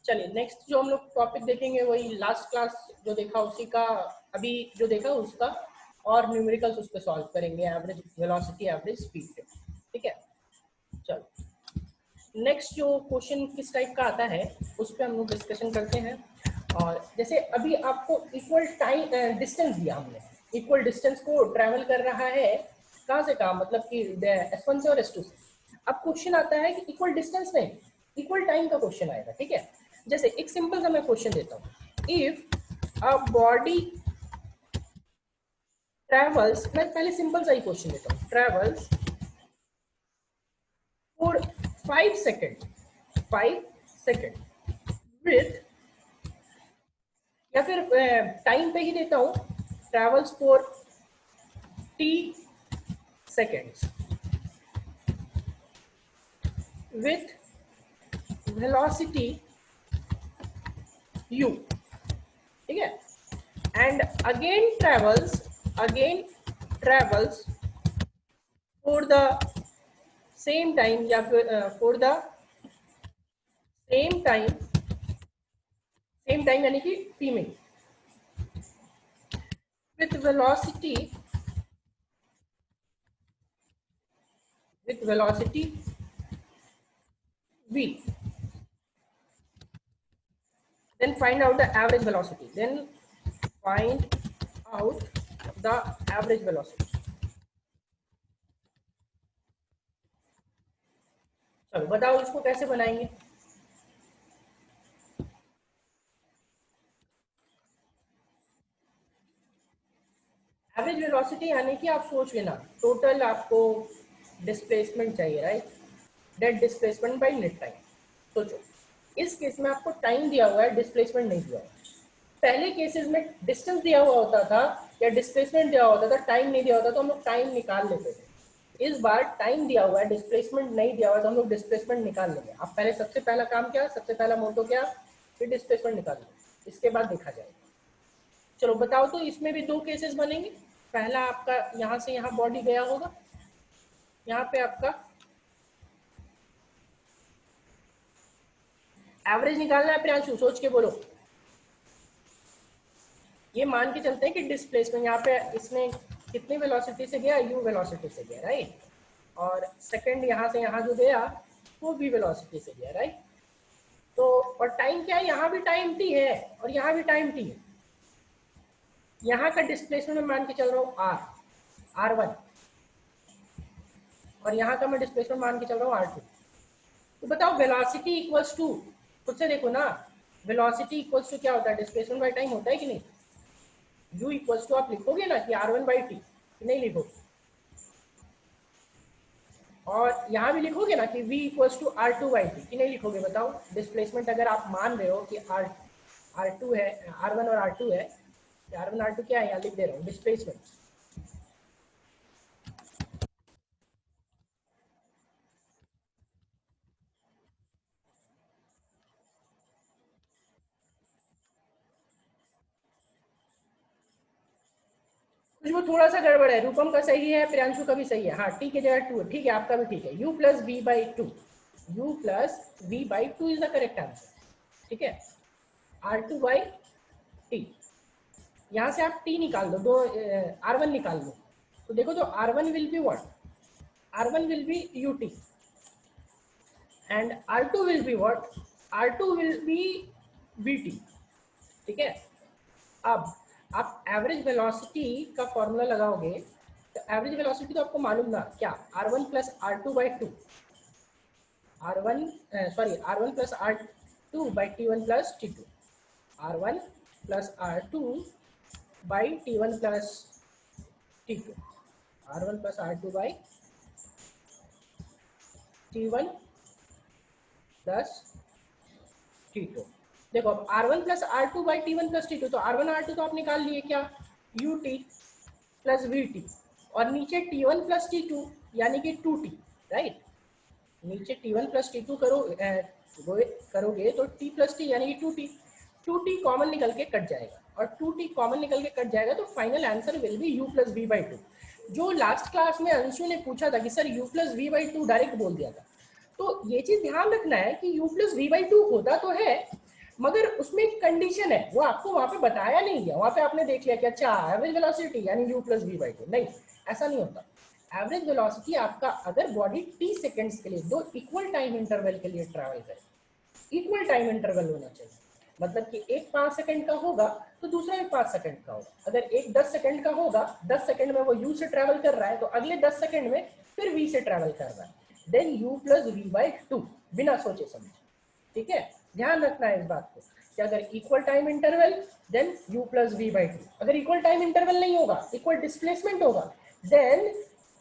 चलिए नेक्स्ट जो हम लोग टॉपिक देखेंगे वही लास्ट क्लास जो देखा उसी का, अभी जो देखा उसका और न्यूमेरिकल्स उस पर सॉल्व करेंगे, एवरेज वेलोसिटी एवरेज स्पीड पे। ठीक है, चलो नेक्स्ट जो क्वेश्चन किस टाइप का आता है उस पर हम लोग डिस्कशन करते हैं। और जैसे अभी आपको इक्वल टाइम डिस्टेंस दिया हमने, इक्वल डिस्टेंस को ट्रैवल कर रहा है कहाँ से कहाँ, मतलब कि S1 से और S2 से। अब क्वेश्चन आता है कि इक्वल डिस्टेंस नहीं, इक्वल टाइम का क्वेश्चन आएगा। ठीक है, जैसे एक सिंपल सा मैं क्वेश्चन देता हूँ, इफ अ बॉडी ट्रेवल्स, मैं पहले सिंपल सा ही क्वेश्चन देता हूँ, travels for 5 second, 5 second with, या फिर टाइम पे ही देता हूँ, travels for t seconds with velocity u। ठीक है, and again travels for the same time, या फिर for the same time यानी कि t में, with velocity v, then find out the average velocity, चलो बताओ इसको कैसे बनाएंगे। एवरेज वेलोसिटी यानी कि आप सोच लेना, टोटल आपको डिस्प्लेसमेंट चाहिए, right, net displacement by net time. सोचो इस केस में आपको टाइम दिया हुआ है, डिस्प्लेसमेंट नहीं दिया हुआ। पहले केसेस में डिस्टेंस दिया हुआ होता था या डिस्प्लेसमेंट दिया होता था, टाइम नहीं दिया होता तो हम लोग टाइम निकाल लेते थे। इस बार टाइम दिया हुआ है, डिस्प्लेसमेंट नहीं दिया हुआ है, तो हम लोग डिस्प्लेसमेंट निकाल लेंगे। अब पहले सबसे पहला काम क्या, सबसे पहला मोटो क्या, फिर डिस्प्लेसमेंट निकाल लेंगे, इसके बाद देखा जाएगा। चलो बताओ तो इसमें भी दो केसेस बनेंगे। पहला आपका यहाँ से यहाँ बॉडी गया होगा, यहाँ पे आपका एवरेज निकालना है। प्रियांशु सोच के बोलो। ये मान के चलते हैं कि डिस्प्लेसमेंट यहाँ पे इसने कितनी वेलोसिटी से गया, u वेलोसिटी से गया, राइट, और सेकंड यहाँ से यहाँ जो गया वो v वेलोसिटी से गया, राइट। तो और टाइम क्या है, यहाँ भी टाइम t है और यहाँ भी टाइम t है। यहाँ का डिस्प्लेसमेंट मैं मान के चल रहा हूँ r1, और यहाँ का मैं डिस्प्लेसमेंट मान के चल रहा हूँ r2। तो बताओ वेलोसिटी इक्वल्स टू, खुद से देखो ना, वेलोसिटी इक्वल्स टू क्या होता है, डिस्प्लेसमेंट बाय टाइम होता है कि नहीं। u इक्वल्स टू आप लिखोगे ना कि r1/t, नहीं लिखोगे, और यहाँ भी लिखोगे ना कि v इक्वल्स टू r2/t, कि नहीं लिखोगे। बताओ डिस्प्लेसमेंट अगर आप मान रहे हो कि r2 है, r1 और r2 है, r1 r2 क्या है, यहाँ लिख दे रहा हूँ डिस्प्लेसमेंट। कुछ वो थोड़ा सा गड़बड़ है, रूपम का सही है, प्रियांशु का भी सही है, हाँ टी की जगह 2 है, ठीक है, आपका भी ठीक है। u plus v/2, is the correct answer. ठीक है, r2/t, यहाँ से आप t निकाल दो, दो r1 निकाल दो, तो देखो तो r1 will be what, r1 will be ut and r2 will be what, r2 will be vt। ठीक है, अब आप एवरेज वेलोसिटी का फॉर्मूला लगाओगे तो एवरेज वेलोसिटी तो आपको मालूम ना क्या, r1 plus r2/2, r1 plus r2/t1 plus t2, r1 plus r2/t1 plus t2, r1 plus r2/t1 plus t2। देखो अब r1 plus r2/t1 plus t2, तो r1 r2 तो आप निकाल लिए क्या, ut प्लस vt, और नीचे t1 प्लस t2 यानी कि 2t, राइट। नीचे t1 प्लस t2 करोगे तो t प्लस t यानी कि 2t, 2t कॉमन निकल के कट जाएगा, और 2t कॉमन निकल के कट जाएगा तो final answer will B u plus v/2। जो लास्ट क्लास में अंशु ने पूछा था कि sir u plus v/2 direct बोल दिया था, तो ये चीज ध्यान रखना है कि u प्लस v/2 होता तो है, मगर उसमें एक कंडीशन है, वो आपको वहां पे बताया नहीं गया। वहां पे आपने देख लिया कि अच्छा एवरेज वेलोसिटी यानी u plus v by two, नहीं ऐसा नहीं होता। एवरेज वेलोसिटी आपका अगर बॉडी t सेकेंड्स के लिए दो इक्वल टाइम इंटरवल के लिए ट्रैवल करे, इक्वल टाइम इंटरवल होना चाहिए। मतलब कि एक 5 सेकंड का होगा तो दूसरा भी 5 सेकंड का होगा। अगर एक 10 सेकंड का होगा, 10 सेकंड में वो u से ट्रैवल कर रहा है तो अगले 10 सेकंड में फिर v से ट्रैवल कर रहा है, then u plus v by two, बिना सोचे समझे। ठीक है, ध्यान रखना है इस बात को कि अगर equal time interval then u plus v by two. अगर इक्वल टाइम इंटरवल नहीं होगा, इक्वल डिस्प्लेसमेंट होगा, then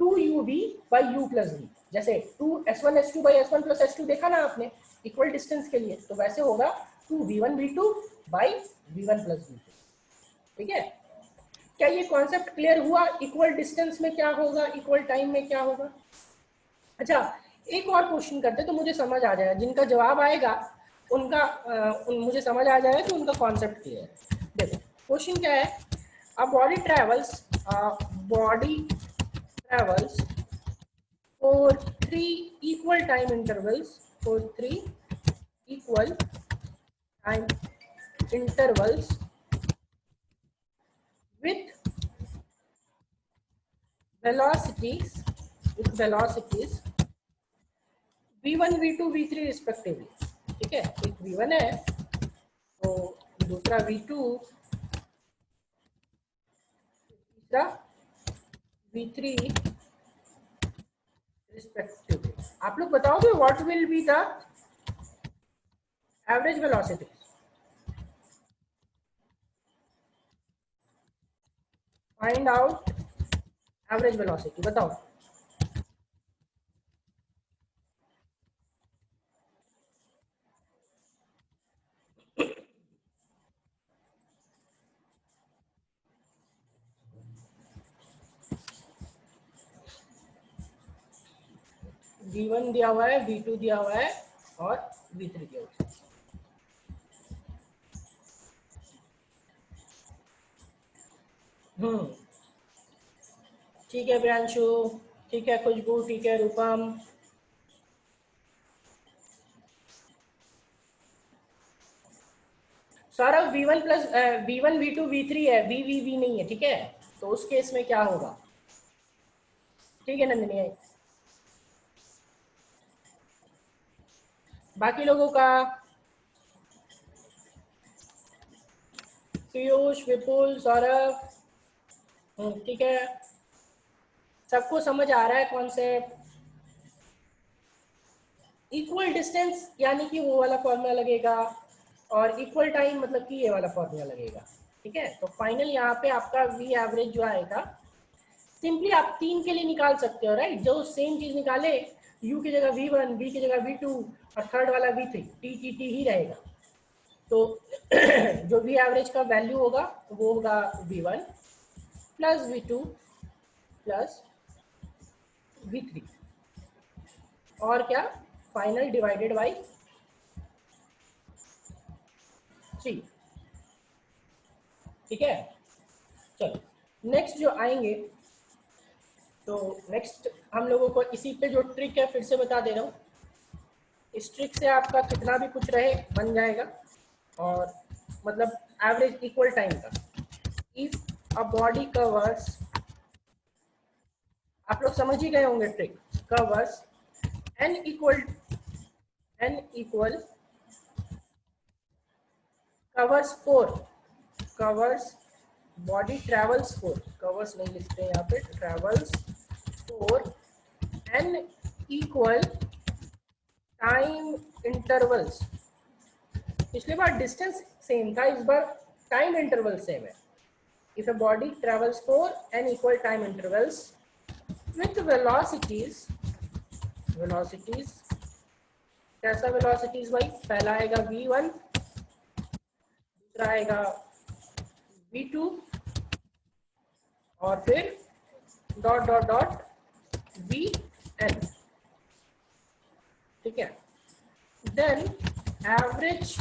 2uv by u plus v. जैसे 2s1 s2 by s1 plus s2 देखा ना आपने इक्वल डिस्टेंस के लिए, तो वैसे होगा 2v1 v2 by v1 plus v2। ठीक है, क्या ये कॉन्सेप्ट क्लियर हुआ? इक्वल डिस्टेंस में क्या होगा, इक्वल टाइम में क्या होगा? अच्छा, एक और क्वेश्चन करते तो मुझे समझ आ जाएगा, जिनका जवाब आएगा उनका मुझे समझ आ जाएगा कि उनका कॉन्सेप्ट क्लियर है। देखो क्वेश्चन क्या है, a body travels for three equal time intervals, time intervals with velocities v1 v2 v3 respectively. ठीक है, एक v1 है तो दूसरा v2, तीसरा v3 रिस्पेक्टिवली। आप लोग बताओगे what will be the average velocity? Find out average velocity, बताओ। v1 दिया हुआ है, v2 दिया हुआ है और v3 दिया हुआ है। ठीक है प्रियांशु, ठीक है खुशबू, ठीक है रूपम। Saurabh v1 plus v1 v2 v3 है, v नहीं है। ठीक है, तो उस केस में क्या होगा? ठीक है नंदिनी, बाकी लोगों का? पीयूष, विपुल, सौरभ, ठीक है, सबको समझ आ रहा है कॉन्सेप्ट? इक्वल डिस्टेंस यानी कि वो वाला फॉर्मूला लगेगा और इक्वल टाइम मतलब कि ये वाला फॉर्मूला लगेगा। ठीक है, तो फाइनल यहाँ पे आपका वी एवरेज जो आएगा, सिंपली आप 3 के लिए निकाल सकते हो, राइट? जो सेम चीज निकाले, u की जगह v1, v की जगह v2 और थर्ड वाला v3, t ही रहेगा। तो जो वी एवरेज का वैल्यू होगा वो होगा v1 plus v2 plus v3 और क्या, फाइनल डिवाइडेड बाई 3। ठीक है, चलो नेक्स्ट जो आएंगे, तो नेक्स्ट हम लोगों को इसी पे जो ट्रिक है फिर से बता दे रहा हूँ। इस ट्रिक से आपका कितना भी कुछ रहे बन जाएगा, और मतलब एवरेज इक्वल टाइम का। इफ अ बॉडी कवर्स, आप लोग समझ ही गए होंगे trick, covers n equal covers 4, covers body travels 4, covers नहीं लिखते यहाँ पे, travels 4 n equal time intervals. पिछली बार डिस्टेंस सेम था, इस बार टाइम इंटरवल सेम है। If a body travels 4 n equal time intervals with velocities, कैसा वेलोसिटीज भाई? पहला आएगा v1, दूसरा आएगा v2 और फिर डॉट डॉट डॉट vn। ठीक है, then average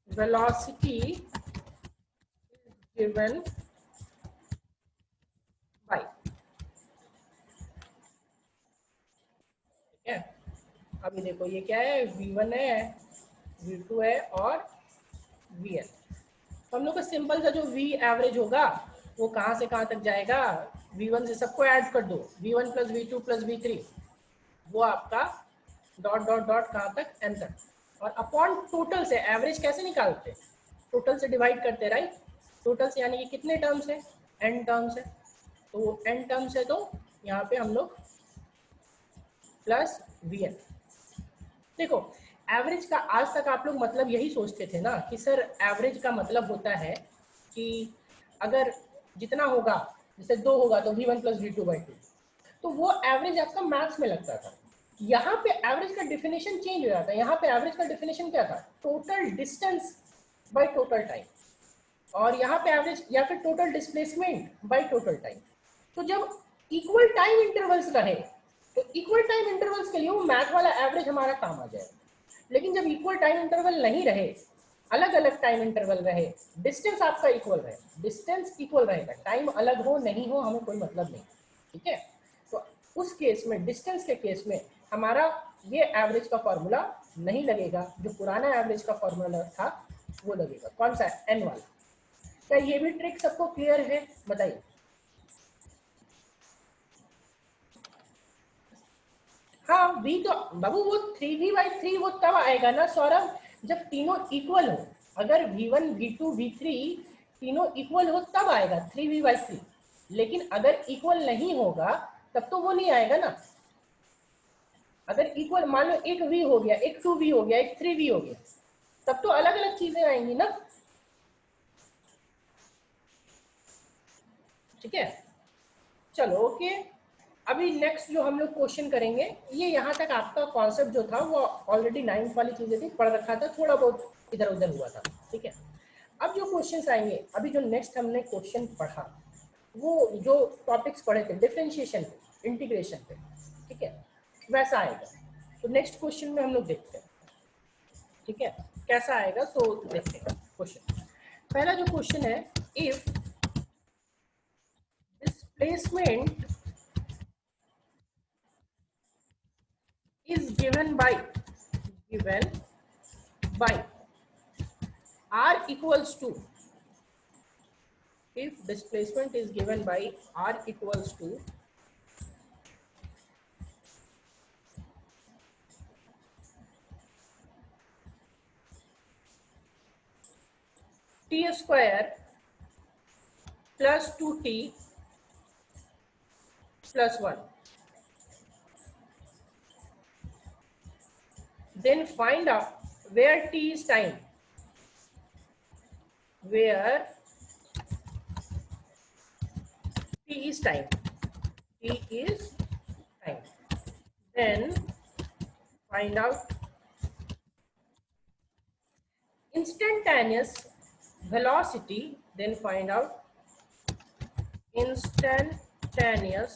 velocity given by, ठीक है। अभी देखो ये क्या है, v1 है, V2 है और Vn। तो हम लोग का सिंपल सा जो V एवरेज होगा वो कहाँ से कहाँ तक जाएगा, V1 से सबको ऐड कर दो, V1 plus V2 plus V3, वो आपका डॉट डॉट डॉट कहाँ तक, n तक, और अपॉन टोटल से एवरेज कैसे निकालते, टोटल से डिवाइड करते, राइट। टोटल से यानी कि कितने टर्म्स है, n टर्म्स है, तो n टर्म्स है तो यहाँ पे हम लोग प्लस Vn। देखो एवरेज का आज तक आप लोग मतलब यही सोचते थे ना कि सर एवरेज का मतलब होता है कि अगर जितना होगा, जैसे 2 होगा तो V1 प्लस V2/2, तो वो एवरेज आपका मैथ्स में लगता था। यहाँ पे एवरेज का डेफिनेशन चेंज हो जाता है। यहाँ पे एवरेज का डेफिनेशन क्या था, total distance by total time, और यहाँ पे एवरेज या फिर total displacement by total time. तो जब इक्वल टाइम इंटरवल्स रहे तो इक्वल टाइम इंटरवल्स के लिए वो मैथ वाला एवरेज हमारा काम आ जाएगा। लेकिन जब इक्वल टाइम इंटरवल नहीं रहे, अलग अलग टाइम इंटरवल रहे, डिस्टेंस आपका इक्वल रहे, डिस्टेंस इक्वल रहेगा, टाइम अलग हो नहीं हो हमें कोई मतलब नहीं, ठीक है। तो उस केस में, डिस्टेंस के केस में हमारा ये एवरेज का फॉर्मूला नहीं लगेगा, जो पुराना एवरेज का फॉर्मूला था वो लगेगा। कौन सा, एन वाला। क्या ये भी ट्रिक सबको क्लियर है, बताइए। हाँ V तो बाबू वो 3V/3 वो तब आएगा ना सौरभ जब तीनों इक्वल हो। अगर V1 V2 V3 तीनों इक्वल हो तब आएगा 3V/3, लेकिन अगर इक्वल नहीं होगा तब तो वो नहीं आएगा ना। अगर इक्वल मान लो एक V हो गया, एक 2V हो गया, एक 3V हो गया, तब तो अलग अलग चीजें आएंगी ना, ठीक है। चलो ओके, अभी नेक्स्ट जो हम लोग क्वेश्चन करेंगे, ये यहाँ तक आपका कॉन्सेप्ट जो था वो ऑलरेडी 9th वाली चीजें थी, पढ़ रखा था, थोड़ा बहुत इधर उधर हुआ था, ठीक है। अब जो क्वेश्चंस आएंगे, अभी जो नेक्स्ट हमने क्वेश्चन पढ़ा, वो जो टॉपिक्स पढ़े थे डिफरेंशिएशन पे, इंटीग्रेशन पे, ठीक है, वैसा आएगा। तो नेक्स्ट क्वेश्चन में हम लोग देखते हैं, ठीक है, कैसा आएगा। सो देखते हैं क्वेश्चन। पहला जो क्वेश्चन है, if displacement is given by r equals to, if displacement is given by r equals to t square plus 2t plus 1, then find out where t is time, where t is time, t is time, then find out instantaneous velocity, then find out instantaneous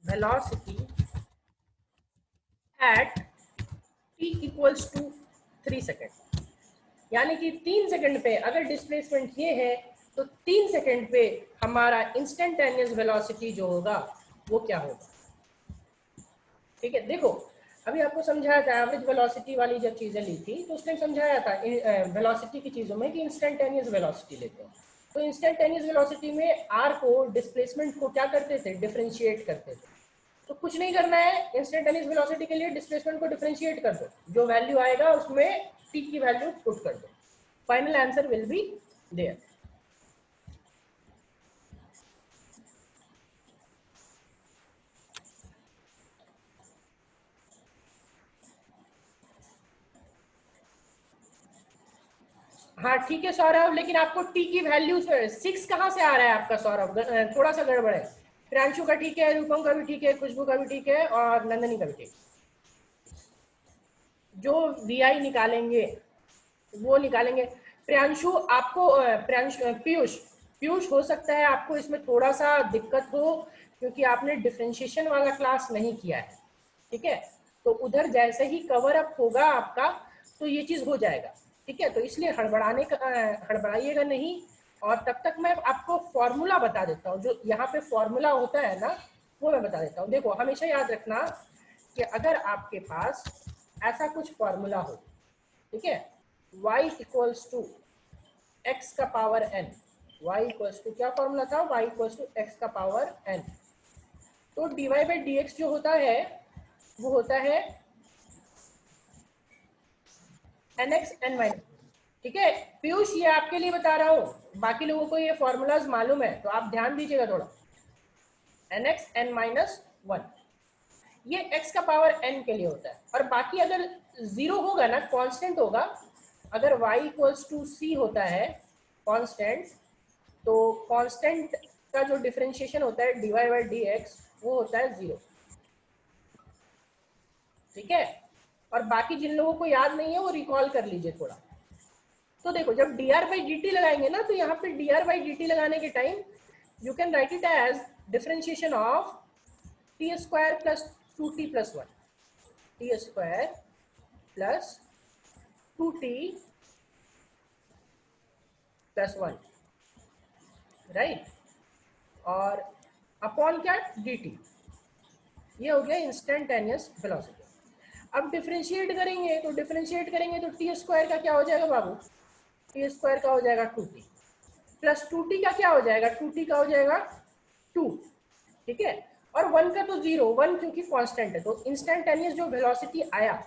velocity at t equals to 3 second. यानी कि 3 second पे अगर displacement ये है तो 3 second पे हमारा instantaneous velocity जो होगा वो क्या होगा, ठीक है। देखो अभी आपको समझाया था एवरेज वेलोसिटी वाली जब चीजें ली थी तो उस टाइम समझाया था वेलोसिटी की चीजों में कि इंस्टेंटेनियस वेलोसिटी लेते हैं। तो इंस्टेंटेनियस वेलोसिटी में आर को, डिस्प्लेसमेंट को क्या करते थे, डिफरेंशिएट करते थे। तो कुछ नहीं करना है, इंस्टेंटेनियस वेलोसिटी के लिए डिस्प्लेसमेंट को डिफरेंशिएट कर दो, जो वैल्यू आएगा उसमें टी की वैल्यू पुट कर दो, final answer will be there. हाँ ठीक है सौरभ, लेकिन आपको टी की वैल्यू 6 कहाँ से आ रहा है आपका सौरभ, थोड़ा सा गड़बड़ है। प्रियांशु का ठीक है, रूपम का भी ठीक है, खुशबू का भी ठीक है, और नंदनी का भी ठीक। जो वीआई निकालेंगे वो निकालेंगे। प्रियांशु आपको पीयूष पीयूष हो सकता है आपको इसमें थोड़ा सा दिक्कत हो क्योंकि आपने डिफरेंशिएशन वाला क्लास नहीं किया है, ठीक है। तो उधर जैसे ही कवर अप होगा आपका तो ये चीज हो जाएगा, ठीक है। तो इसलिए हड़बड़ाइएगा नहीं। और तब तक मैं आपको फॉर्मूला बता देता हूँ, जो यहाँ पे फॉर्मूला होता है ना वो मैं बता देता हूँ। देखो हमेशा याद रखना कि अगर आपके पास ऐसा कुछ फॉर्मूला हो, ठीक है, y इक्वल्स टू x का power n, y equals to क्या फॉर्मूला था, y इक्वल्स टू x का पावर n। तो dy बाई dx जो होता है वो होता है nx n माइनस। ठीक है पीयूष, ये आपके लिए बता रहा हूँ, बाकी लोगों को ये फॉर्मूलाज मालूम है तो आप ध्यान दीजिएगा थोड़ा। nx n माइनस 1 ये x का पावर n के लिए होता है, और बाकी अगर जीरो होगा ना, कांस्टेंट होगा, अगर y इक्वल्स टू c होता है कांस्टेंट, तो कांस्टेंट का जो डिफरेंशिएशन होता है dy बाई dx वो होता है 0। ठीक है, और बाकी जिन लोगों को याद नहीं है वो रिकॉल कर लीजिए थोड़ा। तो देखो जब dr बाई dt लगाएंगे ना, तो यहाँ पे dr बाई dt लगाने के time you can write it as differentiation of t square plus 2t plus 1, t square plus 2t plus 1, right, और अपॉन क्या, dt। ये हो गया इंस्टेंटेनियस वेलोसिटी। अब डिफरेंशिएट करेंगे तो टी स्क्वायर का क्या हो जाएगा बाबू, टी स्क्वायर का हो जाएगा 2t प्लस 2t का क्या हो जाएगा, 2t का हो जाएगा 2। ठीक है, और 1 का तो 0, 1 क्योंकि कांस्टेंट है, तो इंस्टेंटेनियस जो वेलोसिटी आया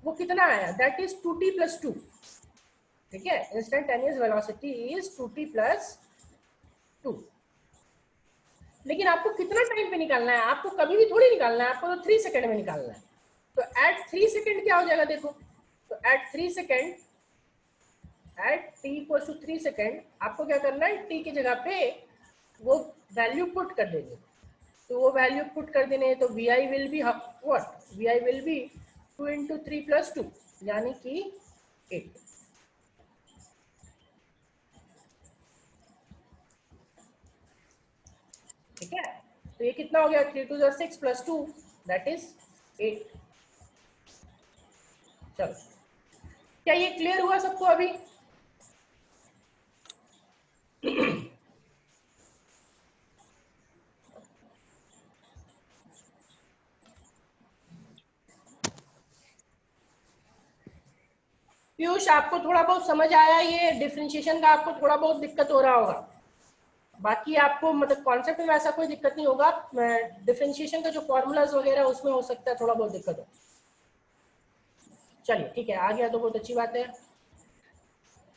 वो कितना आया, दैट इज 2t प्लस 2। ठीक है, instantaneous velocity is 2t plus 2। लेकिन आपको कितना टाइम पे निकालना है, आपको कभी भी थोड़ी निकालना है, आपको तो 3 सेकंड में निकालना है। तो एट 3 सेकंड क्या हो जाएगा देखो, तो at 3 second, at t equal to 3 second आपको क्या करना है, t की जगह पे वो वैल्यू पुट कर देनी। तो वो वैल्यू पुट कर देने, तो vi will be what, vi will be 2 into 3 plus 2 यानी कि 8। ठीक है, तो ये कितना हो गया, 3 टू 6 प्लस 2 दैट इज 8। चलो, क्या ये क्लियर हुआ सबको अभी? पीयूष आपको थोड़ा बहुत समझ आया, ये डिफरेंशिएशन का आपको थोड़ा बहुत दिक्कत हो रहा होगा, बाकी आपको मतलब कॉन्सेप्ट में ऐसा कोई दिक्कत नहीं होगा। डिफरेंशिएशन का जो फॉर्मूलाज वगैरह उसमें हो सकता है थोड़ा बहुत दिक्कत हो। चलिए ठीक है, आ गया तो बहुत अच्छी बात है।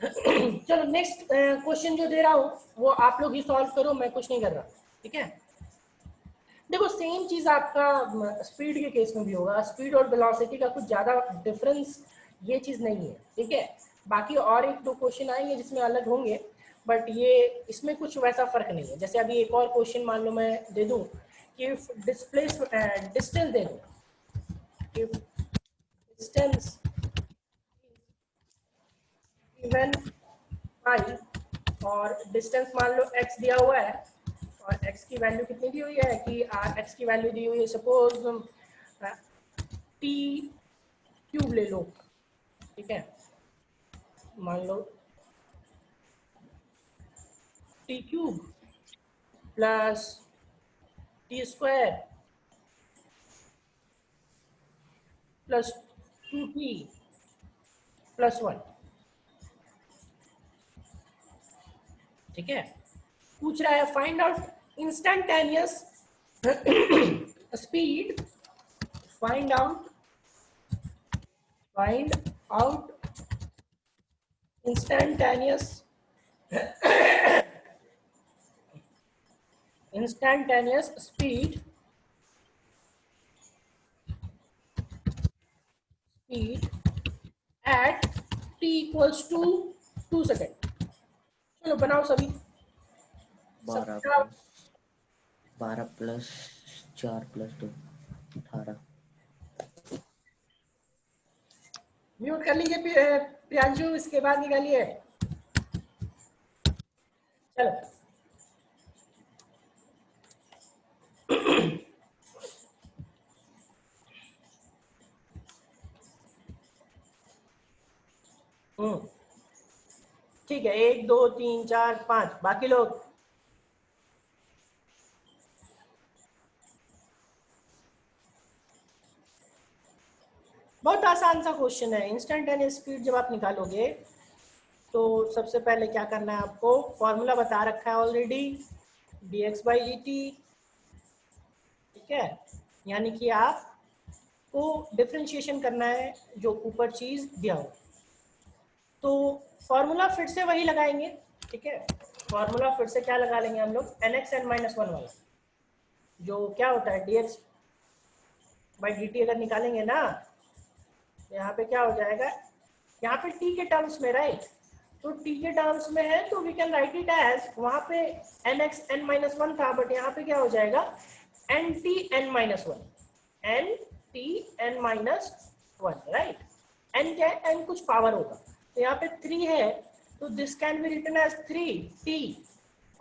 चलो नेक्स्ट क्वेश्चन जो दे रहा हूँ वो आप लोग ही सॉल्व करो, मैं कुछ नहीं कर रहा। ठीक है, देखो सेम चीज आपका स्पीड के केस में भी होगा, स्पीड और वेलोसिटी का कुछ ज्यादा डिफरेंस ये चीज नहीं है। ठीक है, बाकी और एक दो क्वेश्चन आएंगे जिसमें अलग होंगे, बट ये इसमें कुछ वैसा फर्क नहीं है। जैसे अभी एक और क्वेश्चन मान लो मैं दे दूं कि डिस्प्लेस डिस्टेंस दे दूं, डिस्टेंस गिवन पाई, और डिस्टेंस मान लो x दिया हुआ है, और x की वैल्यू कितनी दी हुई है कि x की वैल्यू दी हुई है सपोज t क्यूब ले लो। ठीक है, मान लो t cube plus t square plus 2t plus 1। ठीक है, पूछ रहा है find out instantaneous speed, find out instantaneous speed at t equals to 2 second. चलो बनाओ सभी, 12 सब प्लस 4 प्लस 2 18। म्यूट कर लीजिए प्रियांशु, इसके बाद निकालिए। चलो ठीक है, 1 2 3 4 5 बाकी लोग। बहुत आसान सा क्वेश्चन है। इंस्टेंटेनियस स्पीड जब आप निकालोगे तो सबसे पहले क्या करना है आपको, फॉर्मूला बता रखा है ऑलरेडी, dx/dt, ठीक है। यानी कि आपको डिफरेंशिएशन करना है जो ऊपर चीज दिया हो। तो फॉर्मूला फिर से वही लगाएंगे, ठीक है। फॉर्मूला फिर से क्या लगा लेंगे हम लोग, nx(n-1) वाला, जो क्या होता है dx/dt अगर निकालेंगे ना, तो यहाँ पे क्या हो जाएगा, यहाँ पे t के टर्म्स में, राइट। तो t के टर्म्स में है तो we can write it as, वहां पे nx(n-1) था, बट यहाँ पे क्या हो जाएगा nt(n-1), nt(n-1), राइट। n क्या है, n कुछ पावर होगा, तो यहाँ पे 3 है, तो this can be written as 3t,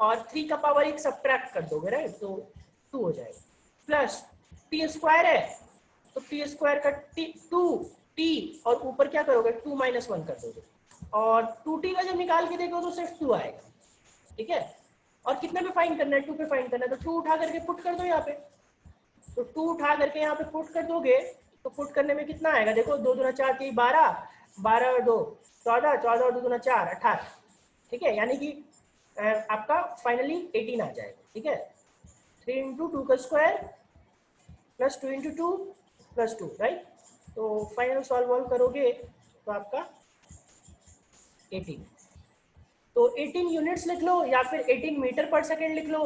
और 3 का पावर 1 सब्ट्रैक्ट कर दोगे, राइट, तो 2 हो जाएगा, प्लस t स्क्वायर है, तो t स्क्वायर का 2t, और ऊपर क्या करोगे 2 - 1 कर दोगे, और 2t का जब निकाल के देखो तो सिर्फ 2 आएगा, ठीक है। और कितने पे फाइंड करना है, 2 पे फाइंड करना है, तो 2 उठा करके पुट कर दो यहाँ पे, तो 2 उठा करके यहाँ पे पुट कर दोगे, तो पुट करने में कितना आएगा, देखो 2 दूना 4, 3 12, 12 और 2 14, 14 और 2 दूना 4 18, ठीक है। यानी कि आपका फाइनली 18 आ जाएगा, ठीक है। 3 × 2 का स्क्वायर प्लस 2 × 2 प्लस 2, राइट। तो फाइनल सॉल्व करोगे तो आपका 18, तो 18 यूनिट्स लिख लो या फिर 18 मीटर पर सेकेंड लिख लो,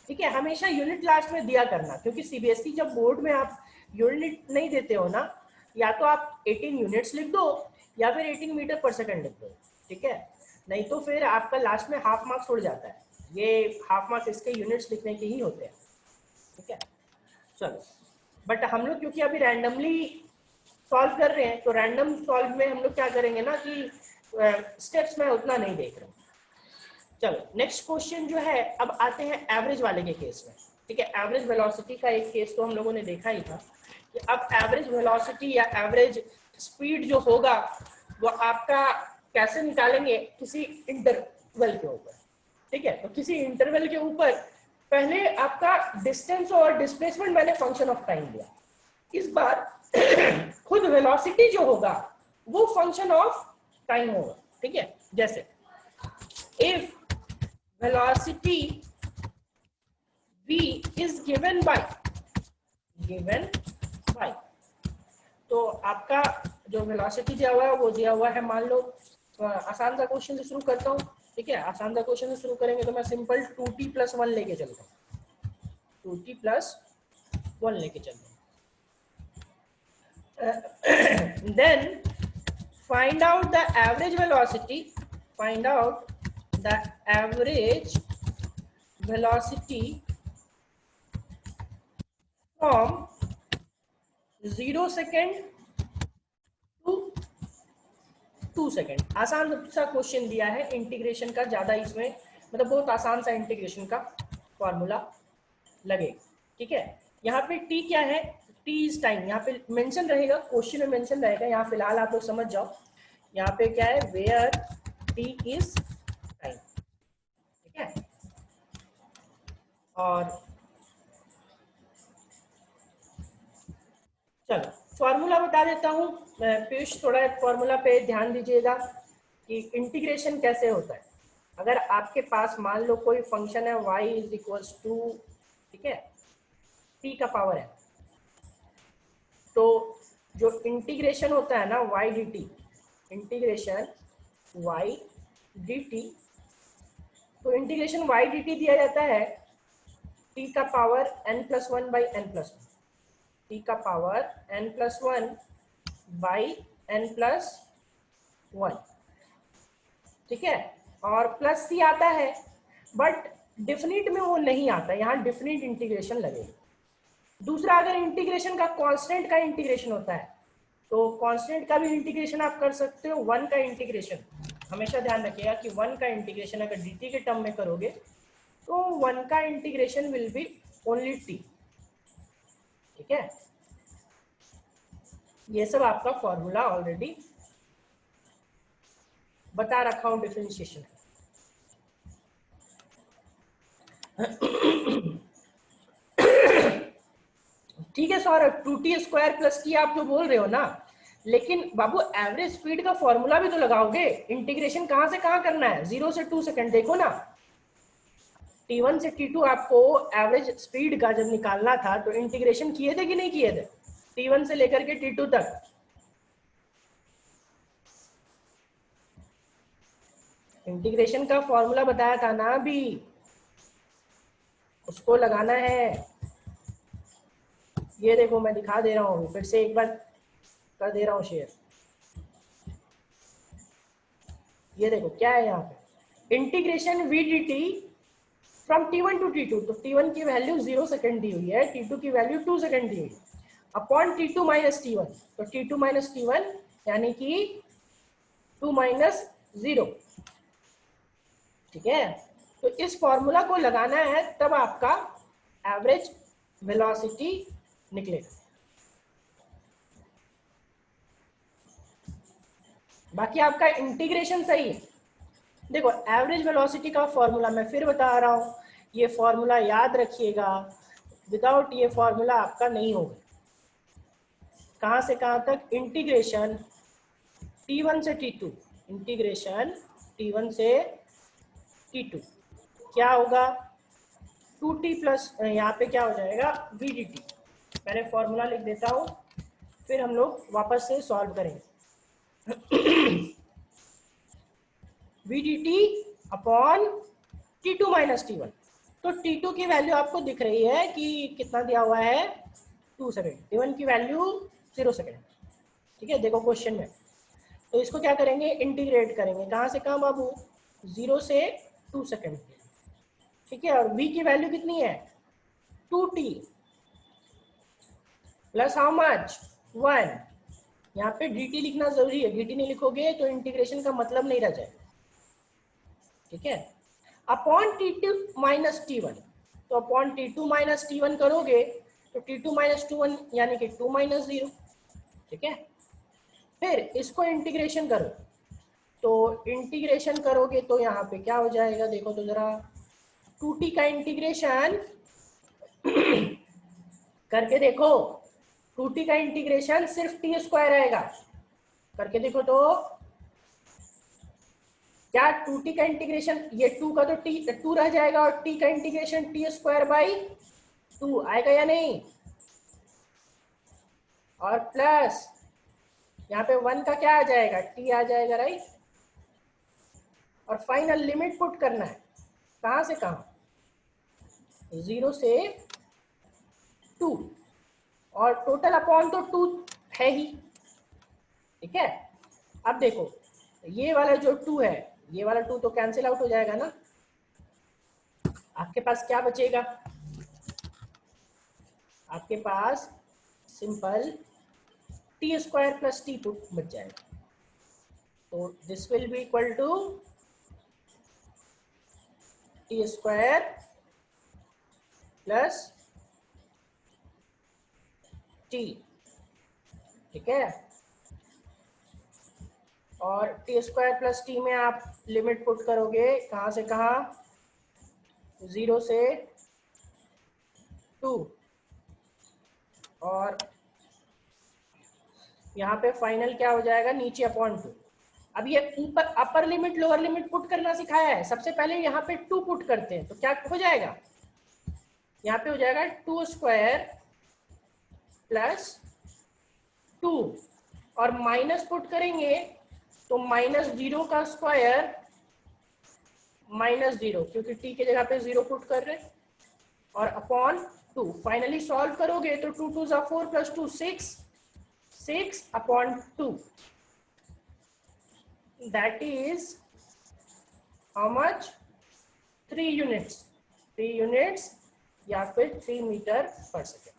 ठीक है। हमेशा यूनिट लास्ट में दिया करना, क्योंकि सीबीएसई जब बोर्ड में आप यूनिट नहीं देते हो ना, या तो आप 18 यूनिट्स लिख दो या फिर 18 मीटर पर सेकेंड लिख दो, ठीक है। नहीं तो फिर आपका लास्ट में हाफ मार्क्स उड़ जाता है, ये हाफ मार्क्स इसके यूनिट्स लिखने के ही होते हैं, ठीक है। चलो, बट हम लोग क्योंकि अभी रैंडमली सॉल्व कर रहे हैं, तो रैंडम सॉल्व में हम लोग क्या करेंगे ना कि स्टेप्स में उतना नहीं देख रहे। चलो नेक्स्ट क्वेश्चन जो है, अब आते हैं एवरेज वाले के केस में, ठीक है। एवरेज वेलोसिटी का एक केस तो हम लोगों ने देखा ही था, कि अब एवरेज वेलोसिटी या एवरेज स्पीड जो होगा वो आपका कैसे निकालेंगे, किसी इंटरवल के ऊपर, ठीक है। तो किसी इंटरवल के ऊपर पहले आपका डिस्टेंस और डिस्प्लेसमेंट मैंने फंक्शन ऑफ टाइम दिया, इस बार खुद वेलोसिटी जो होगा वो फंक्शन ऑफ टाइम होगा, ठीक है। जैसे if velocity v is given by, तो आपका जो वेलोसिटी दिया हुआ है वो दिया हुआ है, मान लो आसान सा क्वेश्चन से शुरू करता हूँ, ठीक है। आसान सा क्वेश्चन से शुरू करेंगे तो मैं सिंपल 2t+1 लेके चलता हूँ, 2t+1 लेके चलता हूँ। Then find out the average velocity, find out the average velocity from 0 second to 2 second. आसान सा क्वेश्चन दिया है, इंटीग्रेशन का ज्यादा इसमें मतलब बहुत आसान सा इंटीग्रेशन का फॉर्मूला लगेगा, ठीक है। यहाँ पे t क्या है, t इज टाइम, यहाँ पे मेंशन रहेगा, क्वेश्चन में मेंशन रहेगा, यहाँ फिलहाल आप लोग समझ जाओ। यहाँ पे क्या है, वेयर t इज टाइम, ठीक है। और चलो फॉर्मूला बता देता हूँ, पीयूष थोड़ा फॉर्मूला पे ध्यान दीजिएगा कि इंटीग्रेशन कैसे होता है। अगर आपके पास मान लो कोई फंक्शन है y इज इक्वल्स टू, ठीक है, t का पावर है, तो जो इंटीग्रेशन होता है ना y dt, integration y dt, तो इंटीग्रेशन y dt दिया जाता है t का पावर n+1/n+1, t का पावर n+1/n+1, ठीक है। और प्लस c आता है, बट डिफिनिट में वो नहीं आता, यहाँ डिफिनिट इंटीग्रेशन लगेगा। दूसरा, अगर इंटीग्रेशन का कांस्टेंट का इंटीग्रेशन होता है तो कांस्टेंट का भी इंटीग्रेशन आप कर सकते हो। 1 का इंटीग्रेशन हमेशा ध्यान रखिएगा कि 1 का इंटीग्रेशन अगर dt के टर्म में करोगे तो 1 का integration will be only t, ठीक है। ये सब आपका फॉर्मूला ऑलरेडी बता रखा हूं डिफरेंशिएशन। ठीक है सौरभ, 2t² + t आप जो बोल रहे हो ना, लेकिन बाबू एवरेज स्पीड का फॉर्मूला भी तो लगाओगे, इंटीग्रेशन कहां से कहां करना है, 0 से 2 सेकंड। देखो ना, T1 से T2 आपको एवरेज स्पीड का जब निकालना था तो इंटीग्रेशन किए थे कि नहीं किए थे, T1 से लेकर के T2 तक। इंटीग्रेशन का फॉर्मूला बताया था ना अभी, उसको लगाना है। ये देखो मैं दिखा दे रहा हूँ, फिर से एक बार कर दे रहा हूँ शेयर। ये देखो क्या है यहाँ पे, integration v d t from T1 to T2, तो T1 की वैल्यू 0 सेकंड दी हुई है, T2 की वैल्यू 2 सेकंड दी हुई है, अपॉन T2 माइनस T1, तो T2 माइनस T1 यानी कि 2 माइनस 0। ठीक है, तो इस फॉर्मूला को लगाना है, तब आपका एवरेज वेलोसिटी निकलेगा। बाकी आपका इंटीग्रेशन सही है। देखो एवरेज वेलोसिटी का फॉर्मूला मैं फिर बता रहा हूं, ये फॉर्मूला याद रखिएगा, विदाउट ये फॉर्मूला आपका नहीं होगा। कहां से कहां तक, इंटीग्रेशन T1 से T2, इंटीग्रेशन T1 से T2 क्या होगा, 2t प्लस, यहाँ पे क्या हो जाएगा वी डी टी। मैंने फॉर्मूला लिख देता हूँ, फिर हम लोग वापस से सॉल्व करेंगे। V d t upon T2 minus T1, तो T2 की वैल्यू आपको दिख रही है कि कितना दिया हुआ है, 2 सेकेंड, T1 की वैल्यू 0 सेकेंड। ठीक है, देखो क्वेश्चन में, तो इसको क्या करेंगे, इंटीग्रेट करेंगे, कहां से कहां बाबू, 0 से 2 सेकेंड। ठीक है, और v की वैल्यू कितनी है, 2t प्लस हाउ मच 1। यहाँ पे dt लिखना जरूरी है, dt नहीं लिखोगे तो इंटीग्रेशन का मतलब नहीं रह जाएगा। ठीक है, अपॉन T2 माइनस T1, तो अपॉन T2 माइनस T1 करोगे तो T2 माइनस 2 यानी कि 2 माइनस 0। ठीक है, फिर इसको इंटीग्रेशन करो, तो इंटीग्रेशन करोगे तो यहाँ पे क्या हो जाएगा, देखो तो जरा, 2t का इंटीग्रेशन करके देखो, 2t का इंटीग्रेशन सिर्फ टी स्क्वायर आएगा, करके देखो तो, क्या 2t का इंटीग्रेशन, ये 2 का तो t 2 रह जाएगा, और t का इंटीग्रेशन टी स्क्वायर बाई 2 आएगा या नहीं, और प्लस यहाँ पे 1 का क्या आ जाएगा, t आ जाएगा, राइट। और फाइनल लिमिट पुट करना है, कहां से कहां, 0 से 2, और टोटल अपॉन तो 2 है ही। ठीक है, अब देखो ये वाला जो 2 है, ये वाला 2 तो कैंसिल आउट हो जाएगा ना, आपके पास क्या बचेगा, आपके पास simple T square plus T two बच जाएगा, तो this will be equal to T square plus T. ठीक है, और टी स्क्वायर प्लस टी में आप लिमिट पुट करोगे, कहां से कहां, 0 से 2, और यहाँ पे फाइनल क्या हो जाएगा, नीचे अपॉन 2। अब ये ऊपर upper limit lower limit put करना सिखाया है, सबसे पहले यहाँ पे 2 पुट करते हैं, तो क्या हो जाएगा, यहाँ पे हो जाएगा 2 स्क्वायर प्लस 2, और माइनस पुट करेंगे तो माइनस 0 का स्क्वायर माइनस 0, क्योंकि t की जगह पे 0 पुट कर रहे हैं, और अपॉन 2। फाइनली सॉल्व करोगे तो 2 2 4 plus 2 6, 6 upon 2, that is how much, 3 units, 3 units या फिर 3 मीटर पर सेकेंड।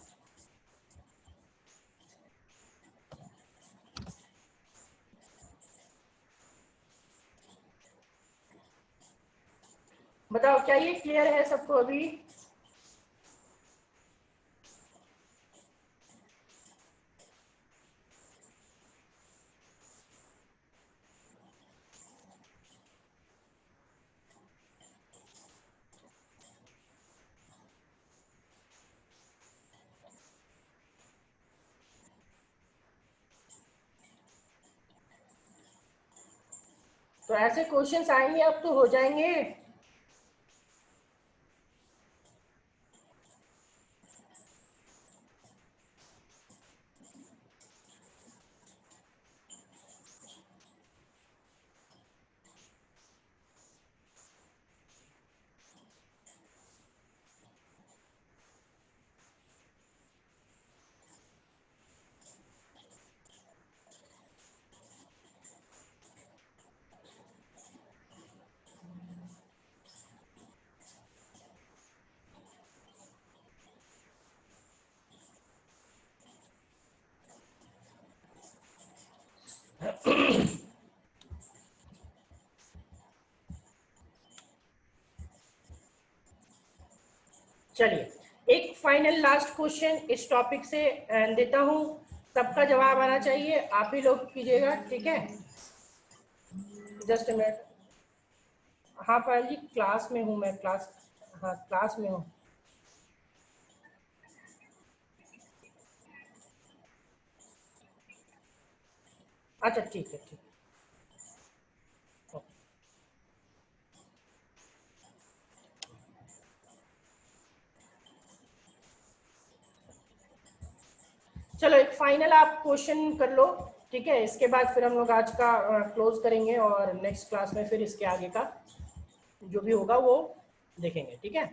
बताओ क्या ये क्लियर है सबको अभी, तो ऐसे क्वेश्चंस आएंगे अब तो हो जाएंगे। चलिए एक फाइनल लास्ट क्वेश्चन इस टॉपिक से देता हूं, सबका जवाब आना चाहिए, आप ही लोग कीजिएगा, ठीक है? Just a minute. हाँ पायल जी, क्लास में हूँ मैं, क्लास, हाँ क्लास में हूँ। अच्छा ठीक है, ठीक। चलो एक फाइनल आप क्वेश्चन कर लो, ठीक है? इसके बाद फिर हम लोग आज का क्लोज करेंगे और नेक्स्ट क्लास में फिर इसके आगे का जो भी होगा वो देखेंगे, ठीक है?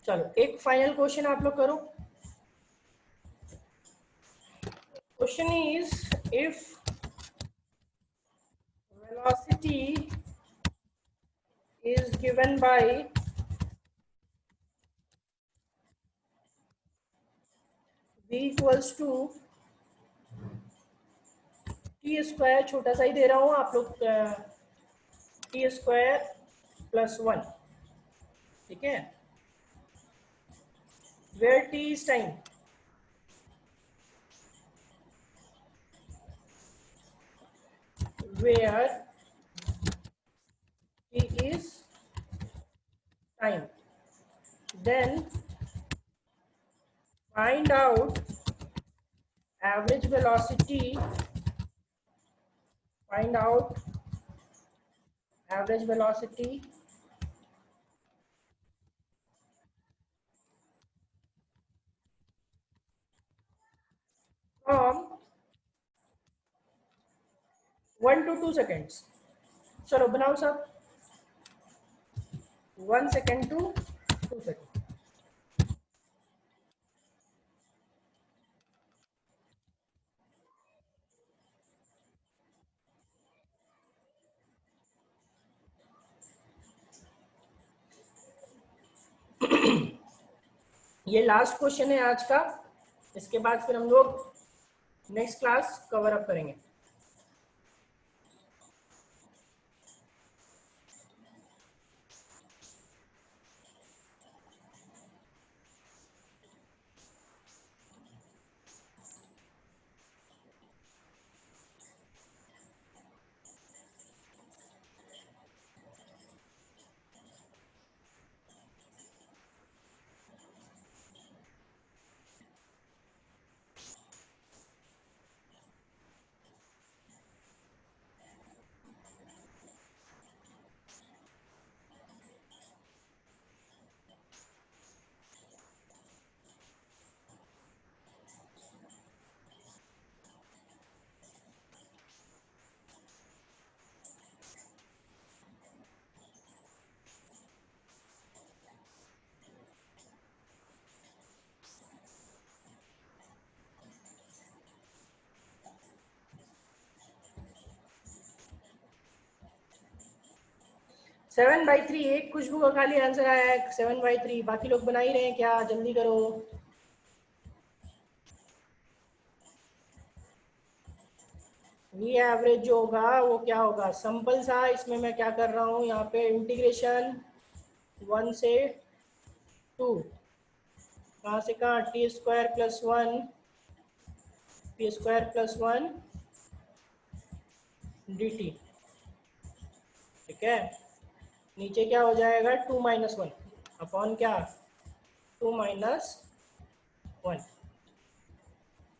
चलो एक फाइनल क्वेश्चन आप लोग करो। Question is, if velocity is given by v equals to T square, छोटा सा ही दे रहा हूँ आप लोग, टी स्क्वायर प्लस 1, ठीक है? Where t is time, where t is time, then find out average velocity, find out average velocity from 1 to 2 seconds। चलो बनाओ सब, 1 second to 2 seconds। ये लास्ट क्वेश्चन है आज का, इसके बाद फिर हम लोग नेक्स्ट क्लास कवर अप करेंगे। सेवन बाई थ्री, एक खुशबू का खाली आंसर आया है 7/3, बाकी लोग बना ही रहे हैं क्या? जल्दी करो। वी एवरेज जो होगा वो क्या होगा? सिंपल सा, इसमें मैं क्या कर रहा हूँ यहाँ पे, इंटीग्रेशन 1 से 2, कहाँ से कहाँ, T square plus 1, T square plus 1 D T, ठीक है? नीचे क्या हो जाएगा, 2 - 1 अपॉन क्या, 2 - 1।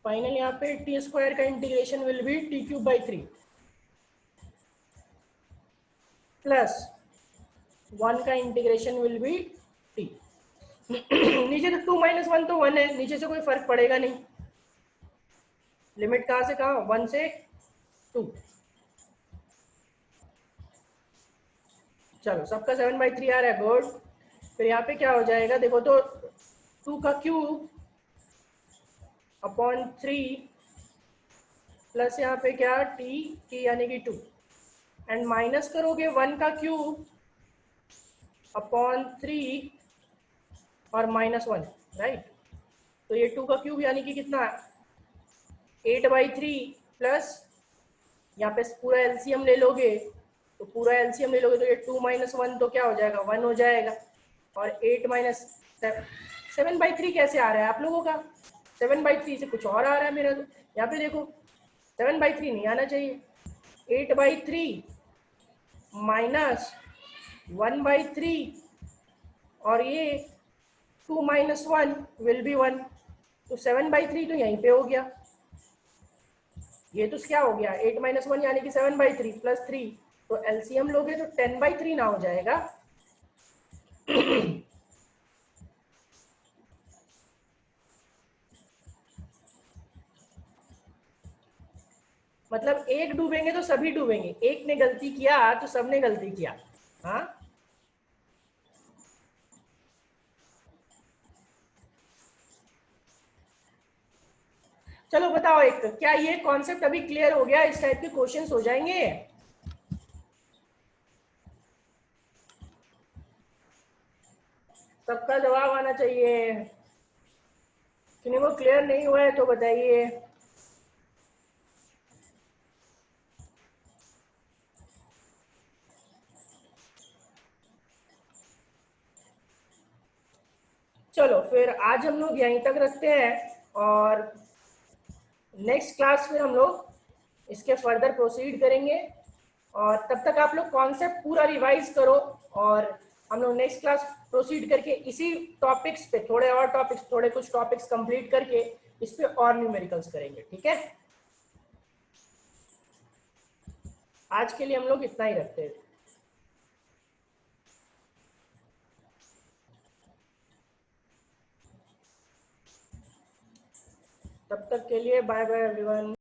फाइनल यहाँ पे टी स्क्वायर का integration will be T cube by 3, plus 1 का इंटीग्रेशन विल बी t। नीचे तो 2 - 1 तो 1 है, नीचे से कोई फर्क पड़ेगा नहीं। लिमिट कहाँ से कहाँ, 1 से 2। चलो सबका 7/3 आ रहा है, गुड। फिर यहाँ पे क्या हो जाएगा देखो तो, 2 का क्यूब अपॉन 3 प्लस यहाँ पे क्या t यानी कि 2, एंड माइनस करोगे 1 का क्यूब अपॉन 3 और -1, राइट। तो ये 2 का क्यूब यानी कि कितना, 8/3 प्लस यहाँ पे पूरा एलसीएम ले लोगे, तो पूरा एलसीएम ले लोगे तो ये 2 - 1 तो क्या हो जाएगा, 1 हो जाएगा। और 8 - 7/3 कैसे आ रहा है आप लोगों का, 7/3 से कुछ और आ रहा है मेरा। तो यहाँ पे देखो 7/3 नहीं आना चाहिए, 8/3 माइनस 1/3 और ये 2 - 1 विल बी 1। तो 7/3 तो यहीं पे हो गया, ये तो क्या हो गया 8 - 1 यानी कि 7/3 प्लस 3, तो एलसीएम लोगे तो 10/3 ना हो जाएगा। मतलब एक डूबेंगे तो सभी डूबेंगे, एक ने गलती किया तो सबने गलती किया। हाँ चलो बताओ, एक क्या ये कॉन्सेप्ट अभी क्लियर हो गया, इस टाइप के क्वेश्चंस हो जाएंगे। सबका जवाब आना चाहिए, किन्हीं को क्लियर नहीं हुआ है तो बताइए। चलो फिर आज हम लोग यहीं तक रखते हैं, और नेक्स्ट क्लास में हम लोग इसके फर्दर प्रोसीड करेंगे। और तब तक आप लोग कॉन्सेप्ट पूरा रिवाइज करो, और हम लोग नेक्स्ट क्लास प्रोसीड करके इसी टॉपिक्स पे थोड़े और टॉपिक्स, थोड़े कुछ टॉपिक्स कंप्लीट करके इस पे और न्यूमेरिकल्स करेंगे, ठीक है। आज के लिए हम लोग इतना ही रखते हैं। तब तक के लिए बाय बाय एवरीवन।